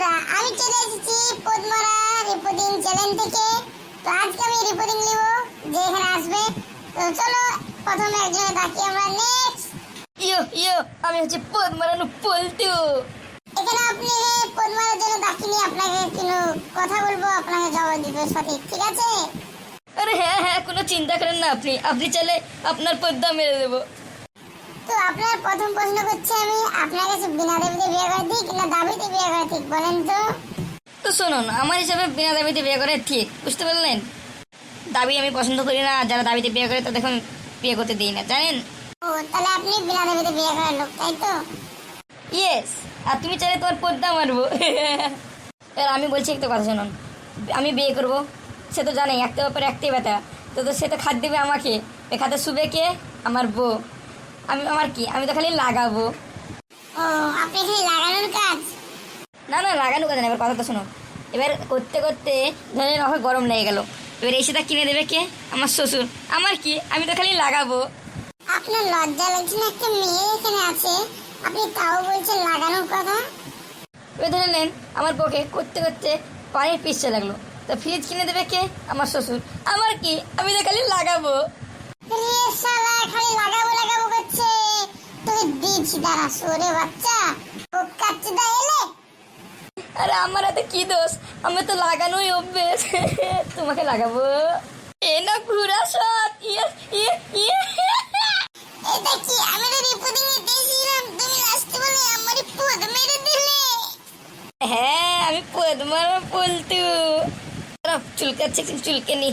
বন্ধুরা, আমি চলে এসেছি পদ্মরা রিপোর্টিং চ্যানেল থেকে। তো আজকে আমি রিপোর্টিং নিব যে এখানে আসবে। তো চলো প্রথমে একজনে ডাকি আমরা। নেক্সট। ইয়ো আমি হচ্ছে পদ্মারানু পল্টু। এখানে আপনি পদ্মারার জন্য ডাকিনি, আপনাকে কোনো কথা বলবো, আপনাকে জবাব দিবে সঠিক, ঠিক আছে? আরে হ্যাঁ, কোনো চিন্তা করেন না। আপনি চাইলে আপনার পদ্মা মেরে দেবো। তো আপনার প্রথম প্রশ্ন করছি আমি, আপনার কাছে বিনা দাবিতে বিয়ে করা ঠিক না দাবিতে বিয়ে করা ঠিক, বলেন তো? তো শুনুন, আমার হিসাবে বিনা দাবিতে বিয়ে করে ঠিক, বুঝতে পারলেন? দাবি আমি পছন্দ করি না, যারা দাবিতে বিয়ে করে তাদের এখন বিয়ে করতে দিই না, জানেন? ও, তাহলে আপনি বিনা দাবিতে বিয়ে করার লোক, তাই তো? ইয়েস। আর তুমি চাইলে তোমার পদ্মা মারবো। এবার আমি বলছি একটা কথা শুনুন, আমি বিয়ে করব, সে তো জানে একটা ব্যাপারে একটাই ব্যথা। তো সে তো খাদ দেবে আমাকে, এ খাতে শুবে কে? আমার বউ। আমার কি, আমি তো খালি লাগাবো। ও, আপনি খালি লাগানোর কাজ? না লাগানো কথা না, এবার কথা তো শোনো। এবার করতে করতে ধরেন আমার গরম লেগে গেল, এবার এসিটা কিনে দেবে কে? আমার শ্বশুর। আমার কি, আমি তো খালি লাগাবো। আপনার লজ্জা লাগছে না? একটা মেয়ে এখানে আছে, আপনি তাও বলছেন লাগানোর কথা? এবার ধরে নেন আমার বউকে করতে করতে পানির পিছতে লাগলো, তো ফ্রিজ কিনে দেবে কে? আমার শ্বশুর। আমার কি, আমি তো খালি লাগাবো। রে শালা, খালি লাগাবো লাগাবো করছে। তোকে দিচ্ছি দাঁড়া, সরে বাচ্চা। ও কাচ্চি দা এলে? আরে আমার হাতে কি দোষ, আমি তো লাগানোই অভ্যেস। তোমাকে লাগাবো। এ না ঘুরা শট। এটা কি? আমি তো রিপোর্টিং এ দিয়েছিলাম, তুমি লাস্টে বলে আমারই পদ মেরে দিলে। হ্যাঁ, আমি পদ্মার পল্টু। চুলকাচ্ছে, চুলকে নি।